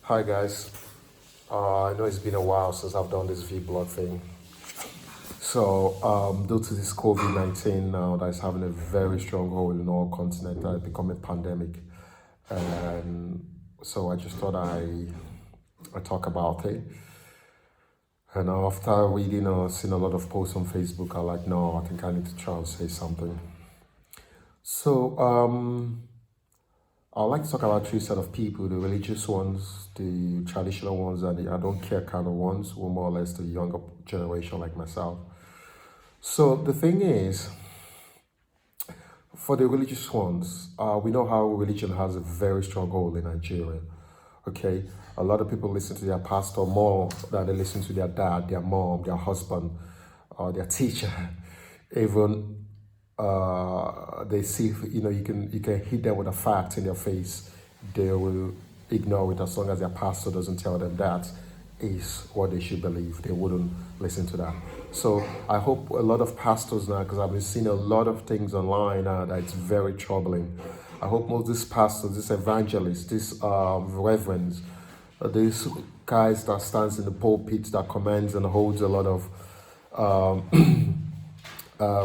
Hi guys, I know it's been a while since I've done this vlog thing. So, due to this COVID-19 now that's having a very strong hold in all continents, that become a pandemic, and so I just thought I talk about it. And after reading or seeing a lot of posts on Facebook, I like no, I think I need to try and say something. So, I'd like to talk about three set of people: the religious ones, the traditional ones, and the I don't care kind of ones, who are more or less the younger generation like myself. So the thing is, for the religious ones, we know how religion has a very strong hold in Nigeria. Okay, a lot of people listen to their pastor more than they listen to their dad, their mom, their husband, or their teacher. Even they see, you can hit them with a fact in their face, they will ignore it as long as their pastor doesn't tell them that is what they should believe. They wouldn't listen to that. So I hope a lot of pastors now, because I've been seeing a lot of things online now that it's very troubling. I hope most of these pastors, these evangelists, these reverends, these guys that stands in the pulpit that commands and holds a lot of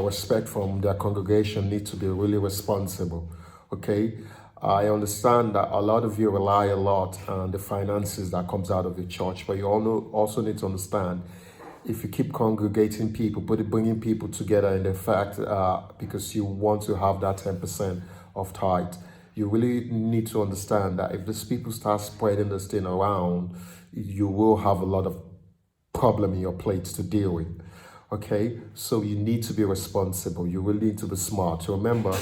respect from their congregation need to be really responsible. Okay, I understand that a lot of you rely a lot on the finances that comes out of the church, but you all also need to understand, if you keep congregating people, bringing people together in the fact because you want to have that 10% of tithe, you really need to understand that if these people start spreading this thing around, you will have a lot of problem in your plate to deal with. Okay, so you need to be responsible. You really need to be smart. Remember,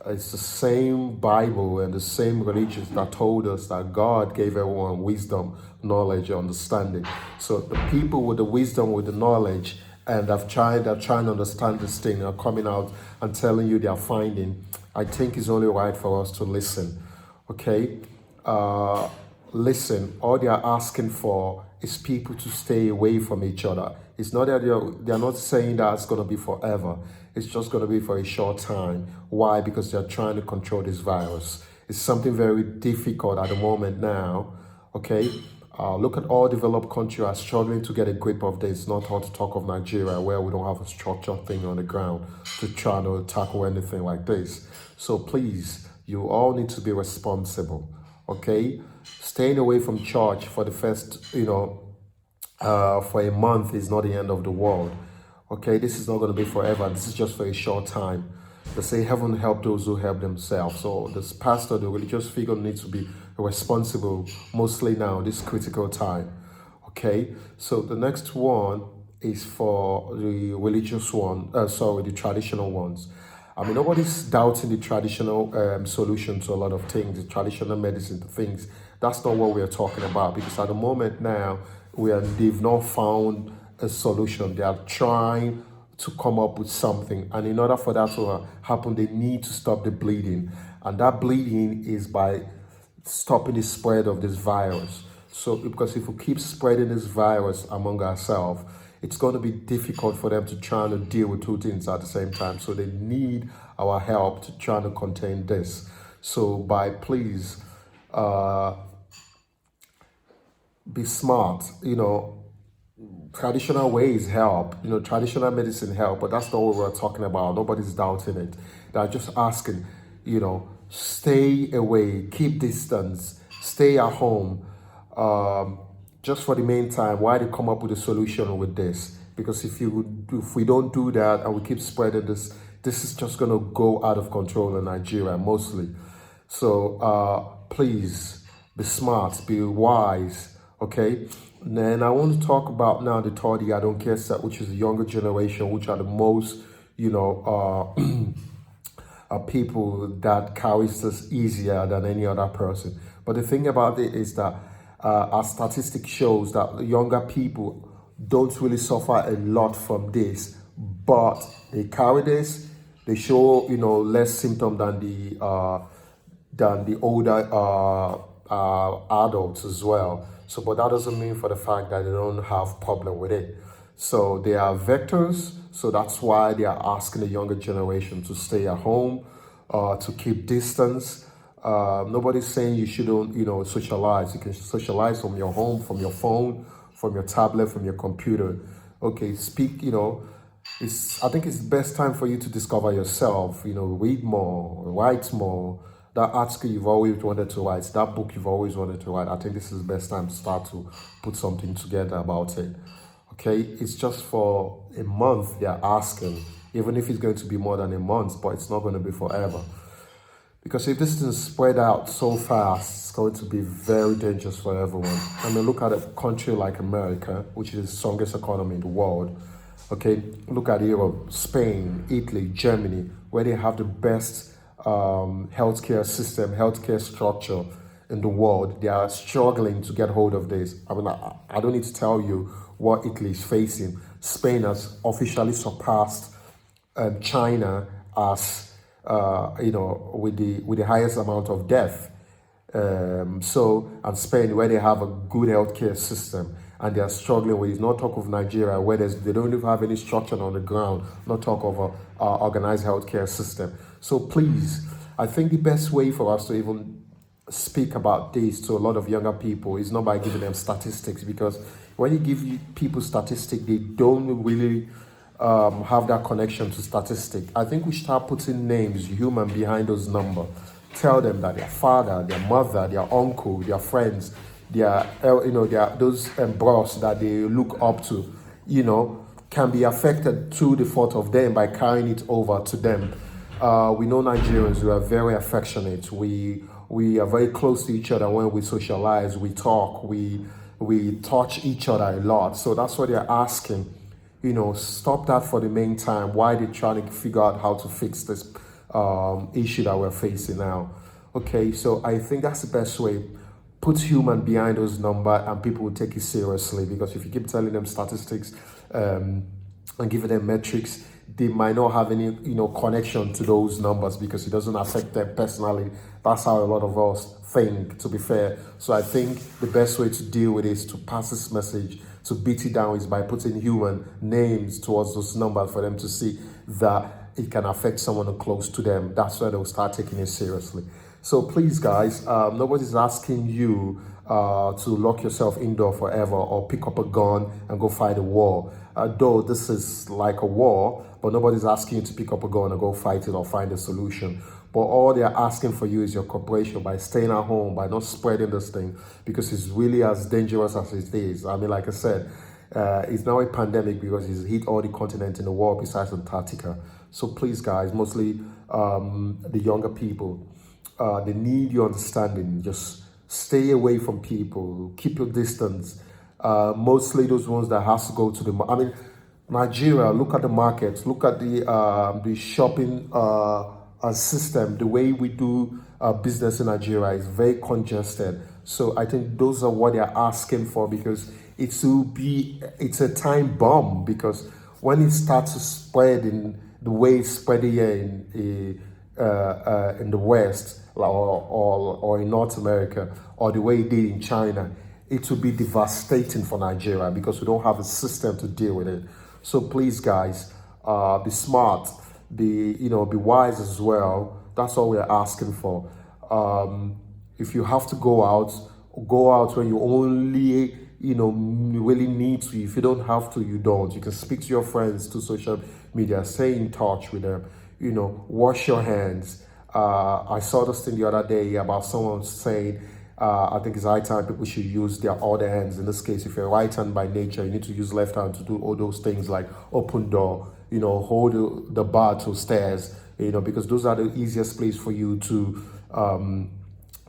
it's the same Bible and the same religions that told us that God gave everyone wisdom, knowledge, understanding. So the people with the wisdom, with the knowledge, and they're trying to understand this thing, are coming out and telling you their finding. I think it's only right for us to listen. Okay, listen. All they are asking for is people to stay away from each other. It's not that they're not saying that it's going to be forever. It's just going to be for a short time. Why? Because they're trying to control this virus. It's something very difficult at the moment now. Okay, look at all developed countries are struggling to get a grip of this. Not how to talk of Nigeria, where we don't have a structured thing on the ground to try to tackle anything like this. So please, you all need to be responsible. Okay, staying away from church for the first, for a month is not the end of the world. Okay, this is not going to be forever. This is just for a short time. They say heaven help those who help themselves. So this pastor, the religious figure, needs to be responsible mostly now, this critical time. Okay, so the next one is for the religious one, the traditional ones. I mean, nobody's doubting the traditional solution to a lot of things, the traditional medicine to things. That's not what we're talking about, because at the moment now, they've not found a solution. They are trying to come up with something. And in order for that to happen, they need to stop the bleeding. And that bleeding is by stopping the spread of this virus. So, because if we keep spreading this virus among ourselves, it's going to be difficult for them to try to deal with two things at the same time. So they need our help to try to contain this. So please, be smart. Traditional ways help. Traditional medicine help, but that's not what we're talking about. Nobody's doubting it. They're just asking, stay away, keep distance, stay at home. Just for the meantime, why they come up with a solution with this? Because if we don't do that and we keep spreading this is just gonna go out of control in Nigeria mostly. So please be smart, be wise. Okay. And I want to talk about now the third I don't care set, which is the younger generation, which are the most, people that carries this easier than any other person. But the thing about it is that our statistic shows that younger people don't really suffer a lot from this, but they carry this. They show less symptom than the older adults as well. So, but that doesn't mean for the fact that they don't have problem with it. So they are vectors. So that's why they are asking the younger generation to stay at home, to keep distance, Nobody's saying you shouldn't, socialize. You can socialize from your home, from your phone, from your tablet, from your computer. Okay, speak, I think it's the best time for you to discover yourself, read more, write more. That article you've always wanted to write, that book you've always wanted to write, I think this is the best time to start to put something together about it. Okay, it's just for a month they're asking, even if it's going to be more than a month, but it's not going to be forever. Because if this is spread out so fast, it's going to be very dangerous for everyone. I mean, look at a country like America, which is the strongest economy in the world. Okay, look at Europe, Spain, Italy, Germany, where they have the best healthcare system, healthcare structure in the world. They are struggling to get hold of this. I mean, I don't need to tell you what Italy is facing. Spain has officially surpassed China as with the highest amount of death. And Spain, where they have a good healthcare system, and they are struggling with. Not talk of Nigeria, where they don't even have any structure on the ground. Not talk of a organized healthcare system. So please, I think the best way for us to even speak about this to a lot of younger people is not by giving them statistics, because when you give people statistics, they don't really have that connection to statistics. I think we should start putting names, human, behind those numbers. Tell them that their father, their mother, their uncle, their friends, their those boss that they look up to, can be affected through the thought of them by carrying it over to them. We know Nigerians, we are very affectionate. We are very close to each other when we socialize, we talk, we touch each other a lot. So that's what they're asking. Stop that for the meantime. Why they trying to figure out how to fix this issue that we're facing now? Okay, so I think that's the best way. Put human behind those numbers, and people will take it seriously. Because if you keep telling them statistics and giving them metrics, they might not have any connection to those numbers, because it doesn't affect them personally. That's how a lot of us think, to be fair. So I think the best way to deal with it is to pass this message, to beat it down, is by putting human names towards those numbers for them to see that it can affect someone close to them. That's where they'll start taking it seriously. So please, guys, nobody's asking you to lock yourself indoor forever or pick up a gun and go fight a war. Though this is like a war, but nobody's asking you to pick up a gun and go fight it or find a solution. But all they're asking for you is your cooperation by staying at home, by not spreading this thing, because it's really as dangerous as it is. I mean, like I said, it's now a pandemic because it's hit all the continents in the world besides Antarctica. So please, guys, mostly the younger people, they need your understanding. Just stay away from people, keep your distance. Mostly those ones that has to go to the, Nigeria, look at the markets, look at the shopping system. The way we do business in Nigeria is very congested. So I think those are what they're asking for, because it's a time bomb, because when it starts to spread in the way it's spreading here in the West, or in North America, or the way it did in China, it will be devastating for Nigeria, because we don't have a system to deal with it. So please, guys, be smart, be wise as well. That's all we're asking for. If you have to go out when you only really need to. If you don't have to, you don't. You can speak to your friends through social media, stay in touch with them, wash your hands. I saw this thing the other day about someone saying, I think it's high time people should use their other hands. In this case, if you're right hand by nature, you need to use left hand to do all those things like open door, hold the bar to stairs, because those are the easiest place for you to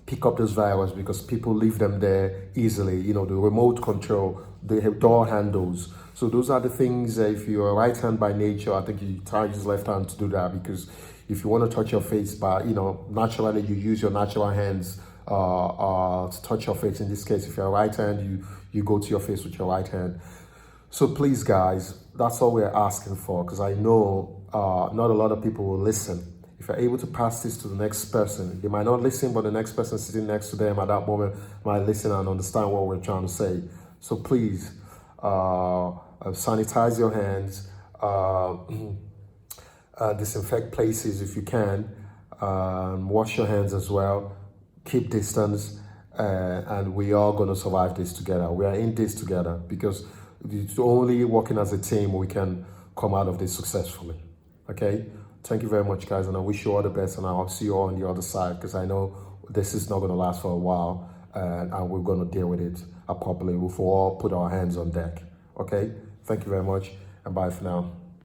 pick up this virus, because people leave them there easily, the remote control, the door handles. So those are the things, if you're right hand by nature, I think you try to use left hand to do that, because if you want to touch your face, naturally you use your natural hands to touch your face. In this case, if you're right hand, you go to your face with your right hand. So please, guys, that's all we're asking for, because I know not a lot of people will listen. If you're able to pass this to the next person, they might not listen, but the next person sitting next to them at that moment might listen and understand what we're trying to say. So please, sanitize your hands, disinfect places if you can, wash your hands as well. keep distance, and we are going to survive this together. We are in this together because it's only working as a team we can come out of this successfully. Okay? Thank you very much, guys, and I wish you all the best, and I'll see you all on the other side because I know this is not going to last for a while, and we're going to deal with it properly. We'll all put our hands on deck. Okay? Thank you very much, and bye for now.